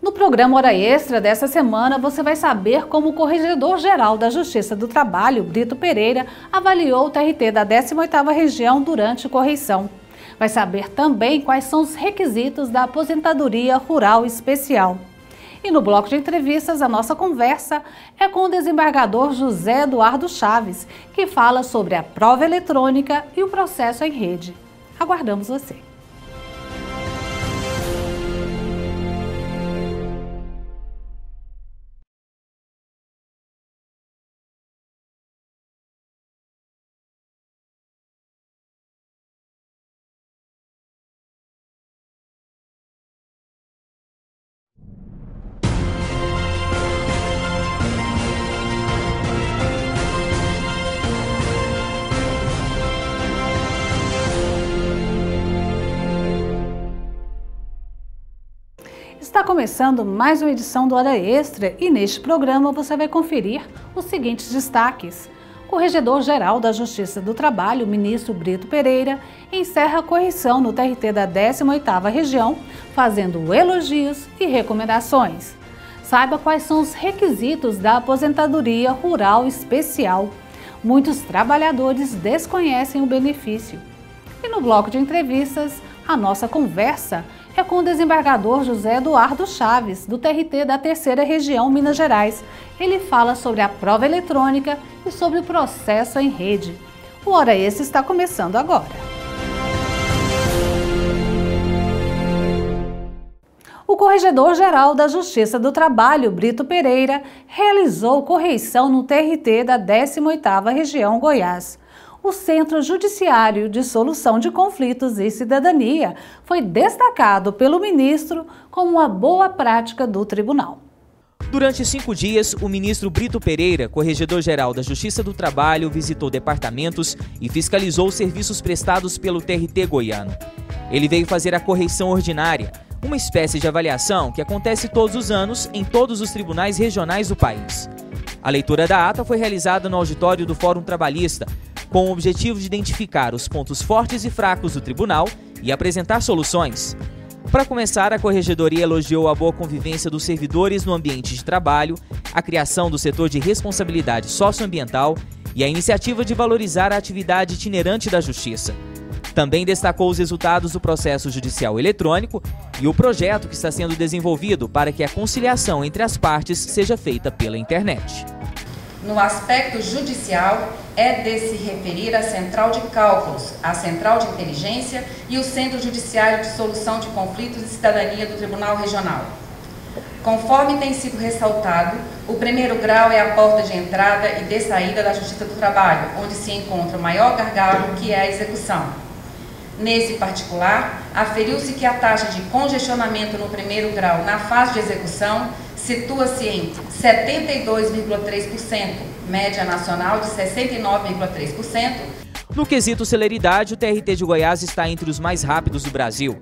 No programa Hora Extra dessa semana, você vai saber como o Corregedor-Geral da Justiça do Trabalho, Brito Pereira, avaliou o TRT da 18ª Região durante correição. Vai saber também quais são os requisitos da Aposentadoria Rural Especial. E no bloco de entrevistas, a nossa conversa é com o desembargador José Eduardo Chaves, que fala sobre a prova eletrônica e o processo em rede. Aguardamos você. Está começando mais uma edição do Hora Extra e neste programa você vai conferir os seguintes destaques. O Corregedor-Geral da Justiça do Trabalho, ministro Brito Pereira, encerra a correição no TRT da 18ª Região, fazendo elogios e recomendações. Saiba quais são os requisitos da Aposentadoria Rural Especial. Muitos trabalhadores desconhecem o benefício. E no bloco de entrevistas, a nossa conversa é com o desembargador José Eduardo Chaves, do TRT da 3ª Região Minas Gerais. Ele fala sobre a prova eletrônica e sobre o processo em rede. O Hora Extra está começando agora. O Corregedor-Geral da Justiça do Trabalho, Brito Pereira, realizou correição no TRT da 18ª Região Goiás. O Centro Judiciário de Solução de Conflitos e Cidadania foi destacado pelo ministro como uma boa prática do tribunal. Durante 5 dias, o ministro Brito Pereira, Corregedor-Geral da Justiça do Trabalho, visitou departamentos e fiscalizou os serviços prestados pelo TRT goiano. Ele veio fazer a correição ordinária, uma espécie de avaliação que acontece todos os anos em todos os tribunais regionais do país. A leitura da ata foi realizada no auditório do Fórum Trabalhista, com o objetivo de identificar os pontos fortes e fracos do tribunal e apresentar soluções. Para começar, a Corregedoria elogiou a boa convivência dos servidores no ambiente de trabalho, a criação do setor de responsabilidade socioambiental e a iniciativa de valorizar a atividade itinerante da Justiça. Também destacou os resultados do processo judicial eletrônico e o projeto que está sendo desenvolvido para que a conciliação entre as partes seja feita pela internet. No aspecto judicial, é de se referir à Central de Cálculos, à Central de Inteligência e o Centro Judiciário de Solução de Conflitos e Cidadania do Tribunal Regional. Conforme tem sido ressaltado, o primeiro grau é a porta de entrada e de saída da Justiça do Trabalho, onde se encontra o maior gargalo, que é a execução. Nesse particular, aferiu-se que a taxa de congestionamento no primeiro grau na fase de execução situa-se em 72,3%, média nacional de 69,3%. No quesito celeridade, o TRT de Goiás está entre os mais rápidos do Brasil.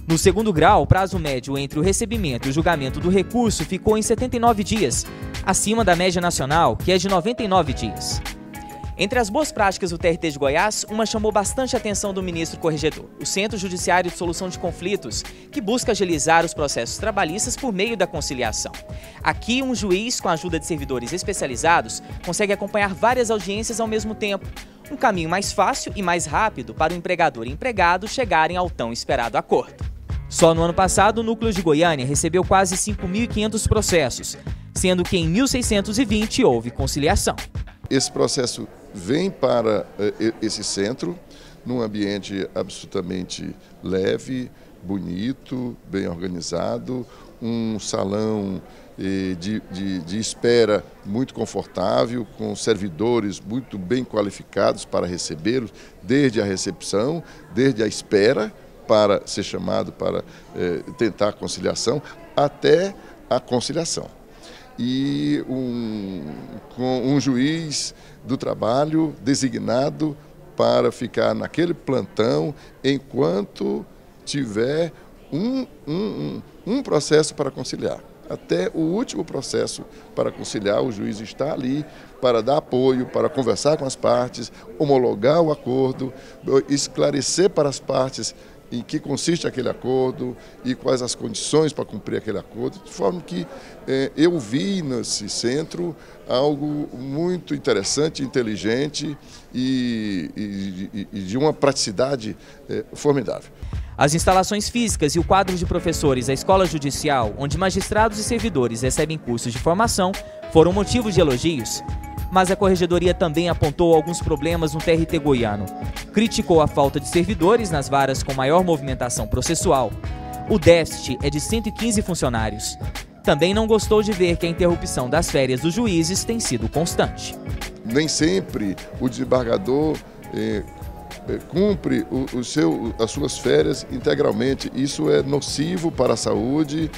No segundo grau, o prazo médio entre o recebimento e o julgamento do recurso ficou em 79 dias, acima da média nacional, que é de 99 dias. Entre as boas práticas do TRT de Goiás, uma chamou bastante a atenção do ministro corregedor, o Centro Judiciário de Solução de Conflitos, que busca agilizar os processos trabalhistas por meio da conciliação. Aqui, um juiz, com a ajuda de servidores especializados, consegue acompanhar várias audiências ao mesmo tempo, um caminho mais fácil e mais rápido para o empregador e empregado chegarem ao tão esperado acordo. Só no ano passado, o Núcleo de Goiânia recebeu quase 5.500 processos, sendo que em 1.620 houve conciliação. Esse processo vem para esse centro num ambiente absolutamente leve, bonito, bem organizado, um salão de espera muito confortável, com servidores muito bem qualificados para recebê-los, desde a recepção, desde a espera para ser chamado para tentar a conciliação, até a conciliação. E com um juiz do trabalho designado para ficar naquele plantão enquanto tiver um processo para conciliar. Até o último processo para conciliar, o juiz está ali para dar apoio, para conversar com as partes, homologar o acordo, esclarecer para as partes em que consiste aquele acordo e quais as condições para cumprir aquele acordo, de forma que eu vi nesse centro algo muito interessante, inteligente e de uma praticidade formidável. As instalações físicas e o quadro de professores da Escola Judicial, onde magistrados e servidores recebem cursos de formação, foram motivos de elogios. Mas a Corregedoria também apontou alguns problemas no TRT goiano. Criticou a falta de servidores nas varas com maior movimentação processual. O déficit é de 115 funcionários. Também não gostou de ver que a interrupção das férias dos juízes tem sido constante. Nem sempre o desembargador cumpre as suas férias integralmente. Isso é nocivo para a saúde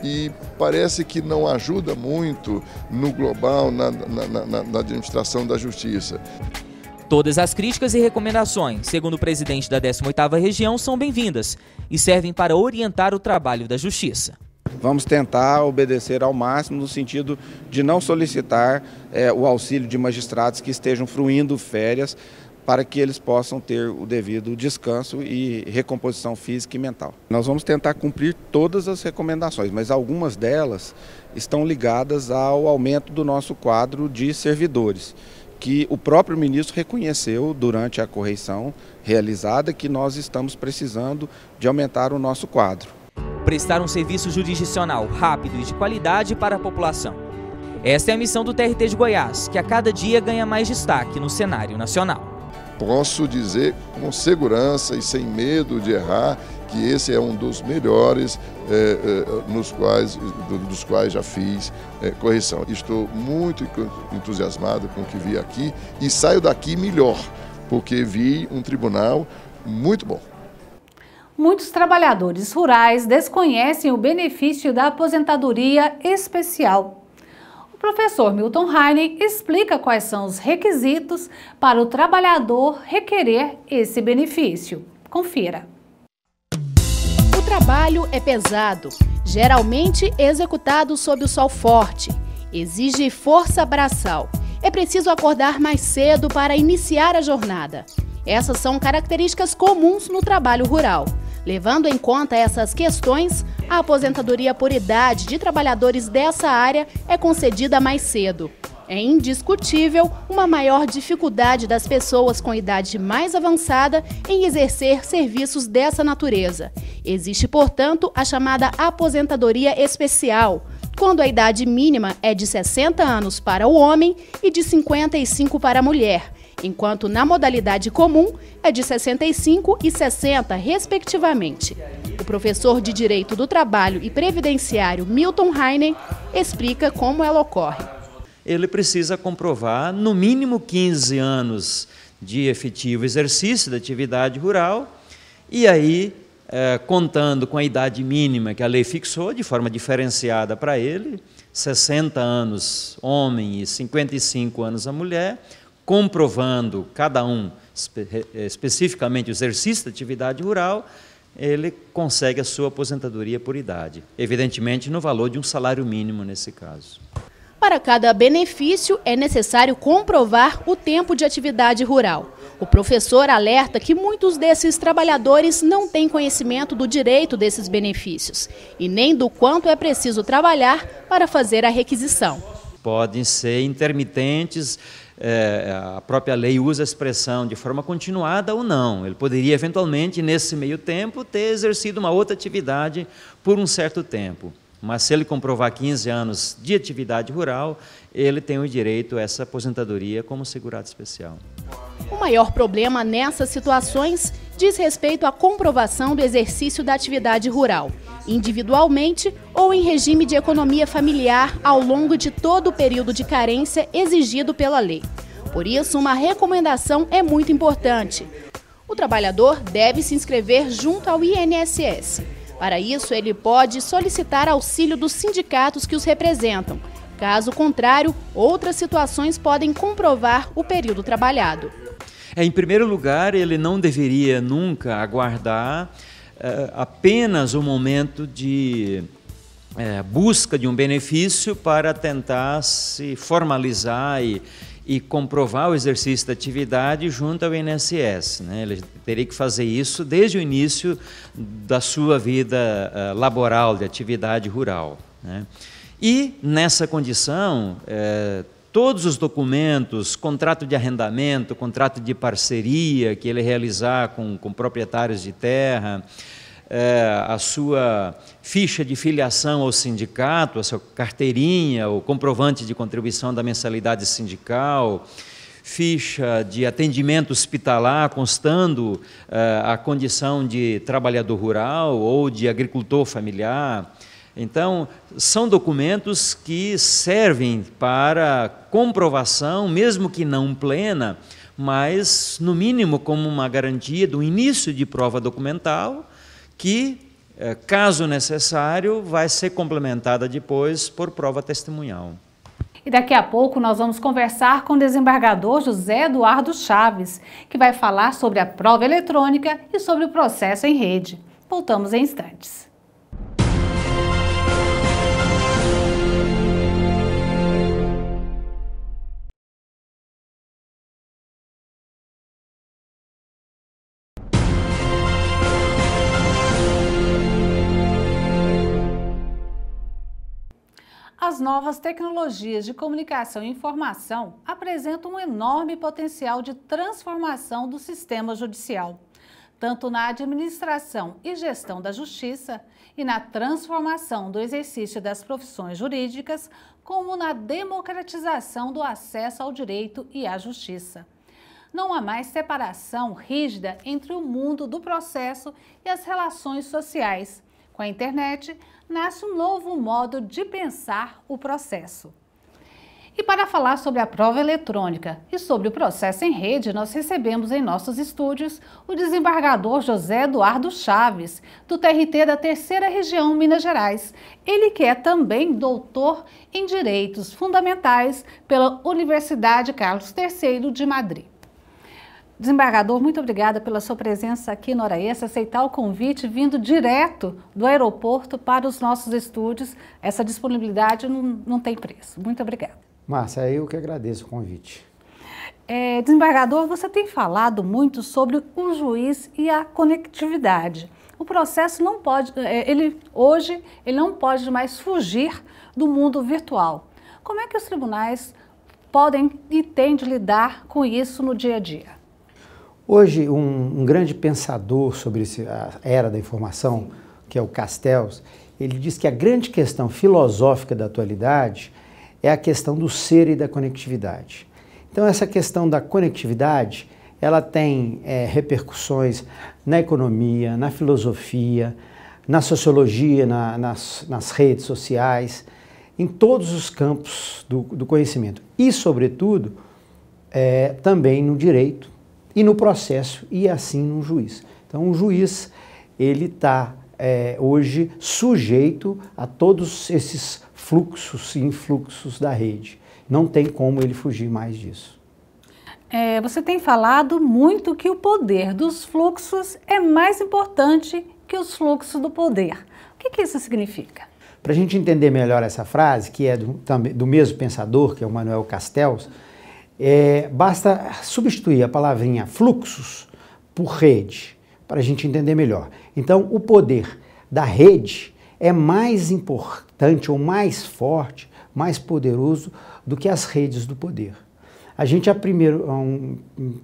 e parece que não ajuda muito no global, na administração da justiça. Todas as críticas e recomendações, segundo o presidente da 18ª Região, são bem-vindas e servem para orientar o trabalho da Justiça. Vamos tentar obedecer ao máximo no sentido de não solicitar o auxílio de magistrados que estejam fruindo férias para que eles possam ter o devido descanso e recomposição física e mental. Nós vamos tentar cumprir todas as recomendações, mas algumas delas estão ligadas ao aumento do nosso quadro de servidores, que o próprio ministro reconheceu durante a correição realizada que nós estamos precisando de aumentar o nosso quadro. Prestar um serviço jurisdicional rápido e de qualidade para a população. Esta é a missão do TRT de Goiás, que a cada dia ganha mais destaque no cenário nacional. Posso dizer com segurança e sem medo de errar que esse é um dos melhores dos quais já fiz correção. Estou muito entusiasmado com o que vi aqui e saio daqui melhor, porque vi um tribunal muito bom. Muitos trabalhadores rurais desconhecem o benefício da aposentadoria especial. O professor Milton Heinen explica quais são os requisitos para o trabalhador requerer esse benefício. Confira. O trabalho é pesado, geralmente executado sob o sol forte. Exige força braçal. É preciso acordar mais cedo para iniciar a jornada. Essas são características comuns no trabalho rural. Levando em conta essas questões, a aposentadoria por idade de trabalhadores dessa área é concedida mais cedo. É indiscutível uma maior dificuldade das pessoas com idade mais avançada em exercer serviços dessa natureza. Existe, portanto, a chamada aposentadoria especial, quando a idade mínima é de 60 anos para o homem e de 55 para a mulher, enquanto na modalidade comum é de 65 e 60, respectivamente. O professor de Direito do Trabalho e Previdenciário Milton Heinen explica como ela ocorre. Ele precisa comprovar no mínimo 15 anos de efetivo exercício da atividade rural e aí, contando com a idade mínima que a lei fixou de forma diferenciada para ele, 60 anos homem e 55 anos a mulher, comprovando cada um especificamente o exercício da atividade rural, ele consegue a sua aposentadoria por idade, evidentemente no valor de um salário mínimo nesse caso. Para cada benefício, é necessário comprovar o tempo de atividade rural. O professor alerta que muitos desses trabalhadores não têm conhecimento do direito desses benefícios e nem do quanto é preciso trabalhar para fazer a requisição. Podem ser intermitentes, a própria lei usa a expressão de forma continuada ou não. Ele poderia, eventualmente, nesse meio tempo, ter exercido uma outra atividade por um certo tempo. Mas se ele comprovar 15 anos de atividade rural, ele tem o direito a essa aposentadoria como segurado especial. O maior problema nessas situações diz respeito à comprovação do exercício da atividade rural, individualmente ou em regime de economia familiar ao longo de todo o período de carência exigido pela lei. Por isso, uma recomendação é muito importante. O trabalhador deve se inscrever junto ao INSS. Para isso, ele pode solicitar auxílio dos sindicatos que os representam. Caso contrário, outras situações podem comprovar o período trabalhado. Em primeiro lugar, ele não deveria nunca aguardar apenas o momento de busca de um benefício para tentar se formalizar e comprovar o exercício da atividade junto ao INSS, né? Ele teria que fazer isso desde o início da sua vida laboral, de atividade rural, né? E, nessa condição, todos os documentos, contrato de arrendamento, contrato de parceria que ele realizar com proprietários de terra, a sua ficha de filiação ao sindicato, a sua carteirinha, o comprovante de contribuição da mensalidade sindical, ficha de atendimento hospitalar constando a condição de trabalhador rural ou de agricultor familiar. Então, são documentos que servem para comprovação, mesmo que não plena, mas, no mínimo, como uma garantia do início de prova documental, que, caso necessário, vai ser complementada depois por prova testemunhal. E daqui a pouco nós vamos conversar com o desembargador José Eduardo Chaves, que vai falar sobre a prova eletrônica e sobre o processo em rede. Voltamos em instantes. As novas tecnologias de comunicação e informação apresentam um enorme potencial de transformação do sistema judicial, tanto na administração e gestão da justiça e na transformação do exercício das profissões jurídicas, como na democratização do acesso ao direito e à justiça. Não há mais separação rígida entre o mundo do processo e as relações sociais. Com a internet, nasce um novo modo de pensar o processo. E para falar sobre a prova eletrônica e sobre o processo em rede, nós recebemos em nossos estúdios o desembargador José Eduardo Chaves, do TRT da 3ª Região Minas Gerais. Ele que é também doutor em Direitos Fundamentais pela Universidade Carlos III de Madrid. Desembargador, muito obrigada pela sua presença aqui no Hora Extra, aceitar o convite, vindo direto do aeroporto para os nossos estúdios. Essa disponibilidade não tem preço. Muito obrigada. Márcia, eu que agradeço o convite. Desembargador, você tem falado muito sobre o juiz e a conectividade. O processo não pode, hoje, ele não pode mais fugir do mundo virtual. Como é que os tribunais podem e têm de lidar com isso no dia a dia? Hoje, um grande pensador sobre a era da informação, que é o Castells, ele diz que a grande questão filosófica da atualidade é a questão do ser e da conectividade. Então, essa questão da conectividade, ela tem repercussões na economia, na filosofia, na sociologia, nas redes sociais, em todos os campos do conhecimento. E, sobretudo, também no direito, e no processo, e assim no juiz. Então, o juiz, ele está hoje sujeito a todos esses fluxos e influxos da rede. Não tem como ele fugir mais disso. Você tem falado muito que o poder dos fluxos é mais importante que os fluxos do poder. O que isso significa? Para a gente entender melhor essa frase, que é do mesmo pensador, que é o Manuel Castells, basta substituir a palavrinha fluxos por rede, para a gente entender melhor. Então, o poder da rede é mais importante ou mais forte, mais poderoso do que as redes do poder. A gente, em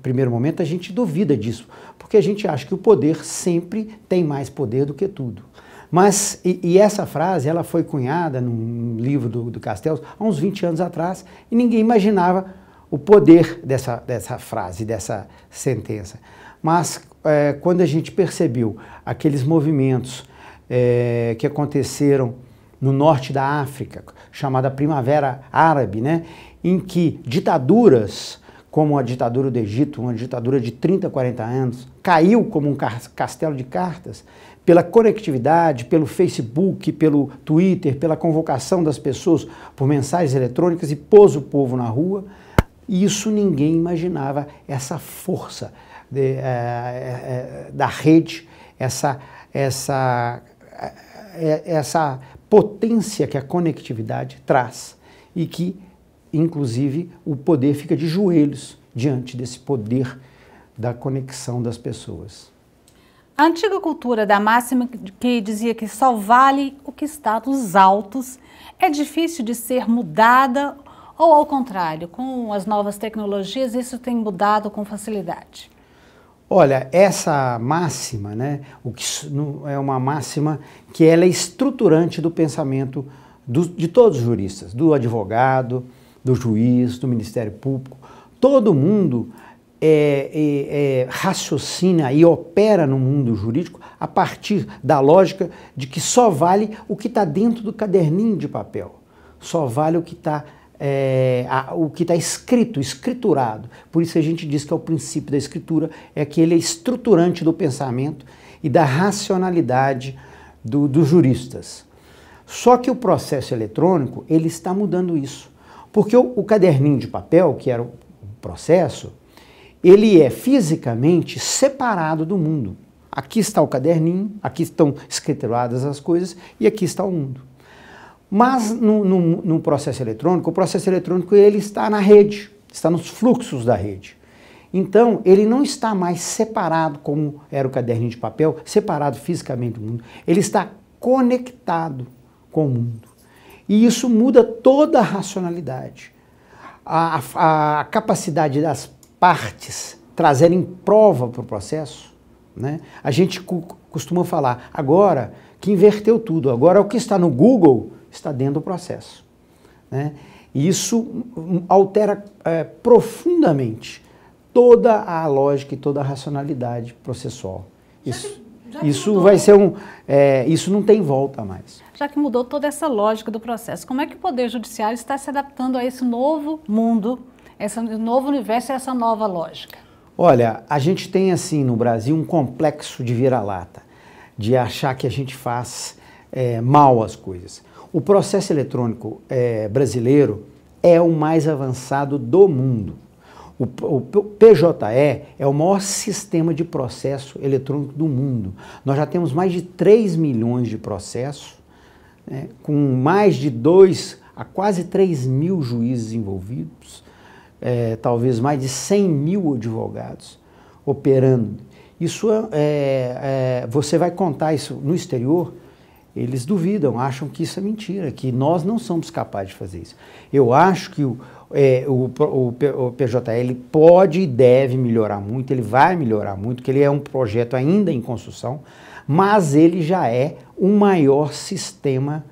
primeiro momento, a gente duvida disso, porque a gente acha que o poder sempre tem mais poder do que tudo. Mas, e essa frase, ela foi cunhada num livro do Castells há uns 20 anos atrás, e ninguém imaginava o poder dessa frase, dessa sentença. Mas quando a gente percebeu aqueles movimentos que aconteceram no norte da África, chamada Primavera Árabe, né, em que ditaduras, como a ditadura do Egito, uma ditadura de 30, 40 anos, caiu como um castelo de cartas, pela conectividade, pelo Facebook, pelo Twitter, pela convocação das pessoas por mensagens eletrônicas e pôs o povo na rua. Isso ninguém imaginava, essa força da rede, essa potência que a conectividade traz e que inclusive, o poder fica de joelhos diante desse poder da conexão das pessoas. A antiga cultura da máxima que dizia que só vale o que está nos autos é difícil de ser mudada ou, ao contrário, com as novas tecnologias, isso tem mudado com facilidade? Olha, essa máxima, né, é uma máxima que ela é estruturante do pensamento de todos os juristas, do advogado, do juiz, do Ministério Público. Todo mundo raciocina e opera no mundo jurídico a partir da lógica de que só vale o que está dentro do caderninho de papel, só vale o que está escrito, escriturado. Por isso a gente diz que é o princípio da escritura, é que ele é estruturante do pensamento e da racionalidade dos juristas. Só que o processo eletrônico, ele está mudando isso. Porque o caderninho de papel, que era o processo, ele é fisicamente separado do mundo. Aqui está o caderninho, aqui estão escrituradas as coisas e aqui está o mundo. Mas no processo eletrônico, o processo eletrônico ele está na rede, está nos fluxos da rede. Então, ele não está mais separado, como era o caderninho de papel, separado fisicamente do mundo. Ele está conectado com o mundo. E isso muda toda a racionalidade. A capacidade das partes trazerem prova para o processo, né? A gente costuma falar, agora que inverteu tudo, agora o que está no Google está dentro do processo, né? E isso altera profundamente toda a lógica e toda a racionalidade processual. Isso vai ser isso não tem volta mais. Já que mudou toda essa lógica do processo, como é que o Poder Judiciário está se adaptando a esse novo mundo, esse novo universo e essa nova lógica? Olha, a gente tem assim no Brasil um complexo de vira-lata, de achar que a gente faz mal as coisas. O processo eletrônico brasileiro é o mais avançado do mundo. O PJE é o maior sistema de processo eletrônico do mundo. Nós já temos mais de 3 milhões de processos, né, com mais de 2 a quase 3 mil juízes envolvidos, talvez mais de 100 mil advogados operando. Isso você vai contar isso no exterior, eles duvidam, acham que isso é mentira, que nós não somos capazes de fazer isso. Eu acho que o PJE ele pode e deve melhorar muito, ele vai melhorar muito, porque ele é um projeto ainda em construção, mas ele já é o maior sistema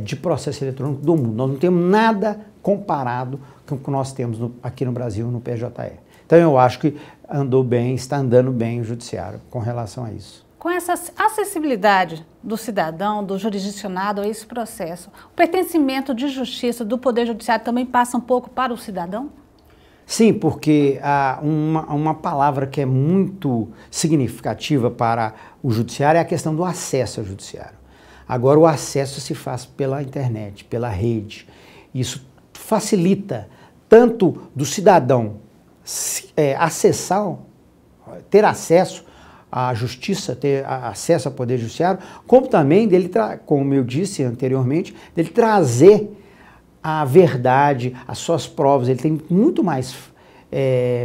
de processo eletrônico do mundo. Nós não temos nada comparado com o que nós temos aqui no Brasil, no PJE. Então eu acho que andou bem, está andando bem o judiciário com relação a isso. Com essa acessibilidade do cidadão, do jurisdicionado a esse processo, o pertencimento de justiça do Poder Judiciário também passa um pouco para o cidadão? Sim, porque uma palavra que é muito significativa para o judiciário é a questão do acesso ao judiciário. Agora o acesso se faz pela internet, pela rede. Isso facilita tanto do cidadão acessar, ter acesso à justiça, ter acesso ao Poder Judiciário, como também dele, como eu disse anteriormente, dele trazer a verdade, as suas provas. Ele tem muito mais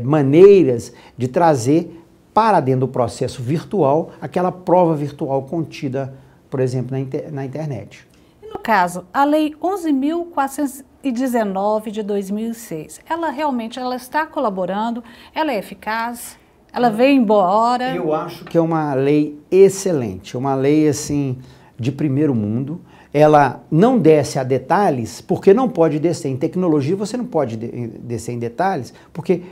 maneiras de trazer para dentro do processo virtual aquela prova virtual contida, por exemplo, na internet. E no caso, a Lei 11.419 de 2006, ela realmente está colaborando, ela é eficaz? Ela veio em boa hora? Eu acho que é uma lei excelente, uma lei assim de primeiro mundo. Ela não desce a detalhes, porque não pode descer. Em tecnologia você não pode descer em detalhes, porque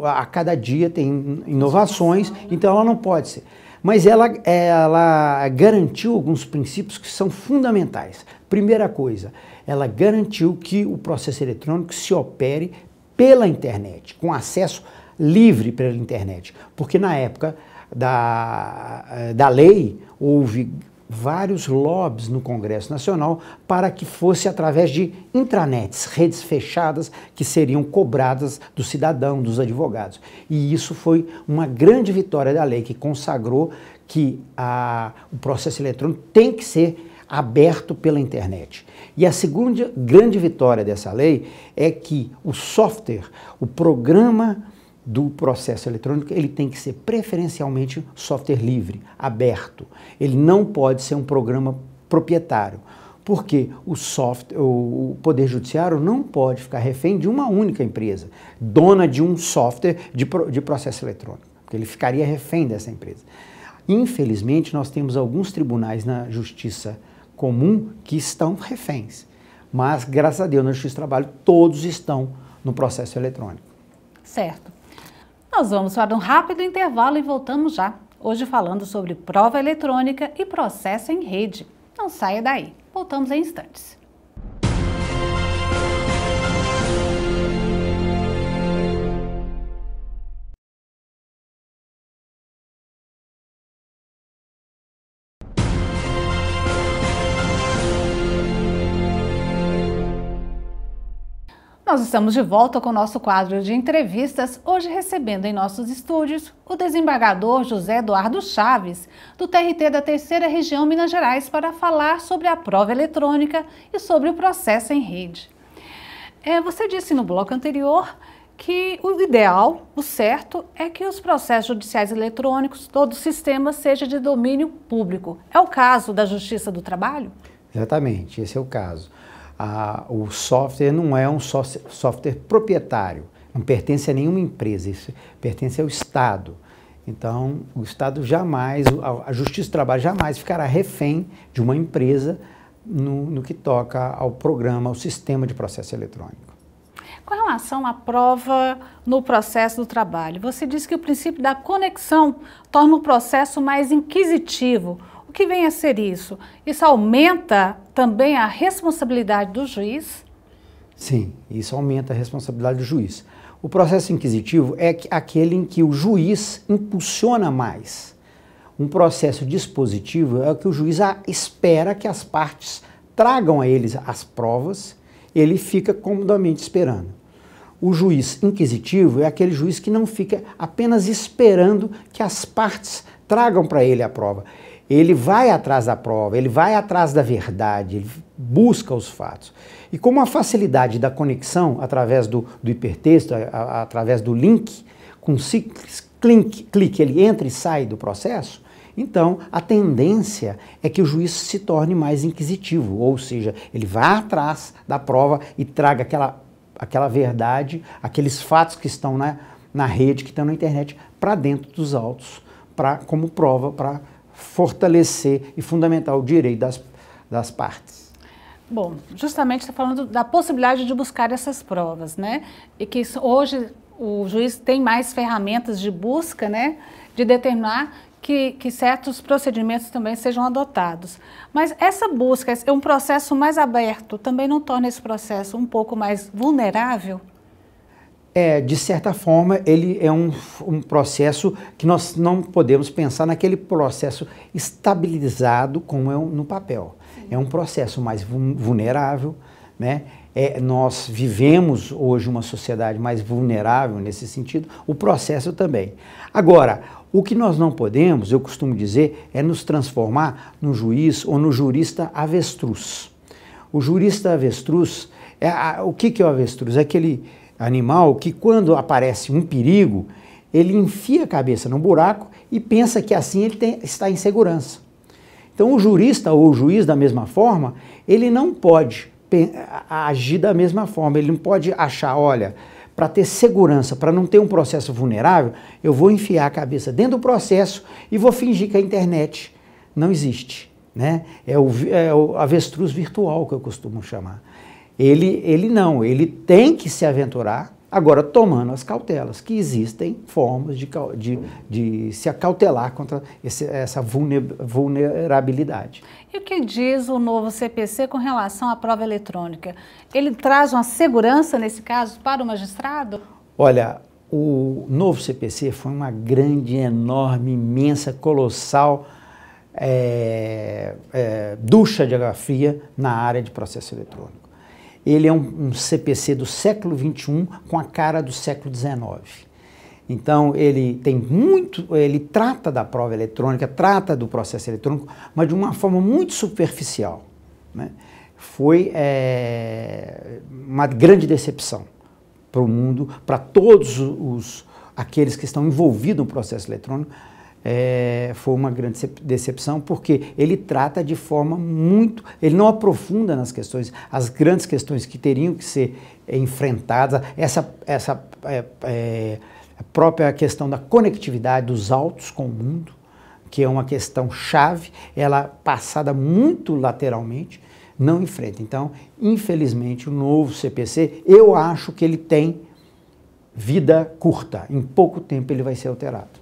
a cada dia tem inovações, então ela não pode ser. Mas ela garantiu alguns princípios que são fundamentais. Primeira coisa, ela garantiu que o processo eletrônico se opere pela internet, com acesso livre pela internet, porque na época da lei houve vários lobbies no Congresso Nacional para que fosse através de intranets, redes fechadas que seriam cobradas do cidadão, dos advogados. E isso foi uma grande vitória da lei que consagrou que o processo eletrônico tem que ser aberto pela internet. E a segunda grande vitória dessa lei é que o software, o programa do processo eletrônico, ele tem que ser preferencialmente software livre, aberto. Ele não pode ser um programa proprietário, porque o Poder Judiciário não pode ficar refém de uma única empresa, dona de um software de processo eletrônico, porque ele ficaria refém dessa empresa. Infelizmente, nós temos alguns tribunais na Justiça Comum que estão reféns, mas, graças a Deus, na Justiça do Trabalho, todos estão no processo eletrônico. Certo. Nós vamos para um rápido intervalo e voltamos já. Hoje falando sobre prova eletrônica e processo em rede. Não saia daí. Voltamos em instantes. Nós estamos de volta com o nosso quadro de entrevistas, hoje recebendo em nossos estúdios o desembargador José Eduardo Chaves, do TRT da 3ª Região Minas Gerais, para falar sobre a prova eletrônica e sobre o processo em rede. Você disse no bloco anterior que o ideal, o certo, é que os processos judiciais eletrônicos, todo o sistema, seja de domínio público. É o caso da Justiça do Trabalho? Exatamente, esse é o caso. O software não é um software proprietário, não pertence a nenhuma empresa, isso pertence ao Estado. Então, o Estado jamais, a Justiça do Trabalho jamais ficará refém de uma empresa no que toca ao programa, ao sistema de processo eletrônico. Com relação à prova no processo do trabalho, você disse que o princípio da conexão torna o processo mais inquisitivo. O que vem a ser isso? Isso aumenta também a responsabilidade do juiz? Sim, isso aumenta a responsabilidade do juiz. O processo inquisitivo é aquele em que o juiz impulsiona mais. Um processo dispositivo é o que o juiz espera que as partes tragam a eles as provas, ele fica comodamente esperando. O juiz inquisitivo é aquele juiz que não fica apenas esperando que as partes tragam para ele a prova. Ele vai atrás da prova, ele vai atrás da verdade, ele busca os fatos. E como a facilidade da conexão através do hipertexto, através do link, com simples clique, ele entra e sai do processo, então a tendência é que o juiz se torne mais inquisitivo, ou seja, ele vá atrás da prova e traga aquela verdade, aqueles fatos que estão na rede, que estão na internet, para dentro dos autos, como prova, para fortalecer e fundamentar o direito das partes. Bom, justamente está falando da possibilidade de buscar essas provas, né? E que hoje o juiz tem mais ferramentas de busca, né? De determinar que certos procedimentos também sejam adotados. Mas essa busca, um processo mais aberto, também não torna esse processo um pouco mais vulnerável? De certa forma, ele é um processo que nós não podemos pensar naquele processo estabilizado como é no papel. Sim. É um processo mais vulnerável, né? Nós vivemos hoje uma sociedade mais vulnerável nesse sentido, o processo também. Agora, o que nós não podemos, eu costumo dizer, é nos transformar no juiz ou no jurista avestruz. O jurista avestruz, o que é o avestruz? É aquele animal que, quando aparece um perigo, ele enfia a cabeça no buraco e pensa que assim ele está em segurança. Então, o jurista ou o juiz, da mesma forma, ele não pode agir da mesma forma, ele não pode achar, olha, para ter segurança, para não ter um processo vulnerável, eu vou enfiar a cabeça dentro do processo e vou fingir que a internet não existe, né? É o avestruz virtual que eu costumo chamar. Ele tem que se aventurar, agora tomando as cautelas, que existem formas de se acautelar contra essa vulnerabilidade. E o que diz o novo CPC com relação à prova eletrônica? Ele traz uma segurança, nesse caso, para o magistrado? Olha, o novo CPC foi uma grande, enorme, imensa, colossal ducha de água fria na área de processo eletrônico. Ele é um CPC do século XXI com a cara do século XIX. Então, ele trata da prova eletrônica, trata do processo eletrônico, mas de uma forma muito superficial, né? Foi uma grande decepção para o mundo, para todos aqueles que estão envolvidos no processo eletrônico. Foi uma grande decepção, porque ele trata de forma ele não aprofunda nas questões, as grandes questões que teriam que ser enfrentadas, a própria questão da conectividade dos autos com o mundo, que é uma questão chave, ela passada muito lateralmente, não enfrenta. Então, infelizmente, o novo CPC, eu acho que ele tem vida curta, em pouco tempo ele vai ser alterado.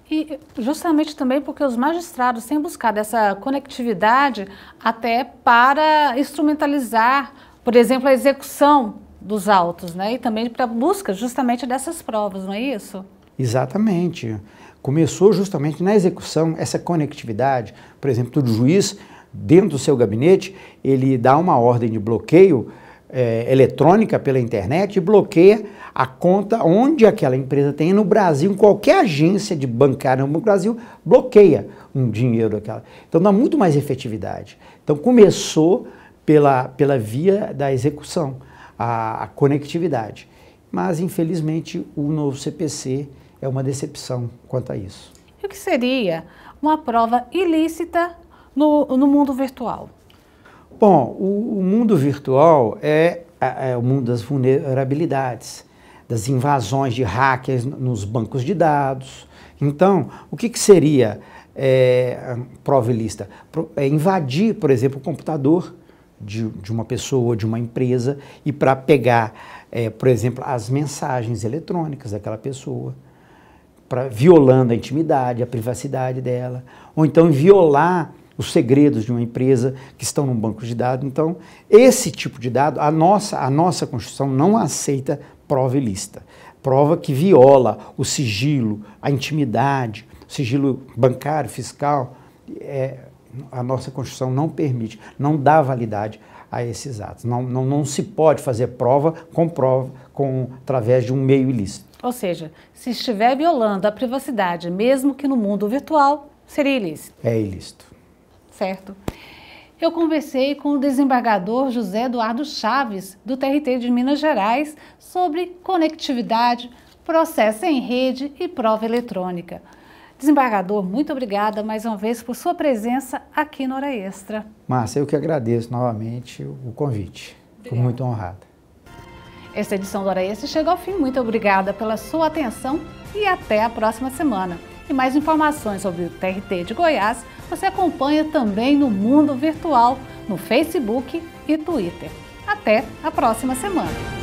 E justamente também porque os magistrados têm buscado essa conectividade até para instrumentalizar, por exemplo, a execução dos autos, né? E também para a busca justamente dessas provas, não é isso? Exatamente. Começou justamente na execução, essa conectividade, por exemplo, do juiz, dentro do seu gabinete, ele dá uma ordem de bloqueio eletrônica pela internet e bloqueia a conta onde aquela empresa tem no Brasil, em qualquer agência de bancária no Brasil, bloqueia um dinheiro daquela. Então dá muito mais efetividade. Então começou pela via da execução, a conectividade. Mas infelizmente o novo CPC é uma decepção quanto a isso. E o que seria uma prova ilícita no mundo virtual? Bom, o mundo virtual é o mundo das vulnerabilidades, das invasões de hackers nos bancos de dados. Então, o que seria prova ilícita? Invadir, por exemplo, o computador de uma pessoa ou de uma empresa e para pegar, por exemplo, as mensagens eletrônicas daquela pessoa, violando a intimidade, a privacidade dela, ou então violar os segredos de uma empresa que estão num banco de dados. Então, esse tipo de dado, a nossa Constituição não aceita prova ilícita. Prova que viola o sigilo, a intimidade, o sigilo bancário, fiscal, a nossa Constituição não permite, não dá validade a esses atos. Não se pode fazer prova através de um meio ilícito. Ou seja, se estiver violando a privacidade, mesmo que no mundo virtual, seria ilícito. É ilícito. Certo. Eu conversei com o desembargador José Eduardo Chaves, do TRT de Minas Gerais, sobre conectividade, processo em rede e prova eletrônica. Desembargador, muito obrigada mais uma vez por sua presença aqui no Hora Extra. Márcia, eu que agradeço novamente o convite. Estou muito honrada. Esta edição do Hora Extra chega ao fim. Muito obrigada pela sua atenção e até a próxima semana. E mais informações sobre o TRT de Goiás você acompanha também no mundo virtual, no Facebook e Twitter. Até a próxima semana!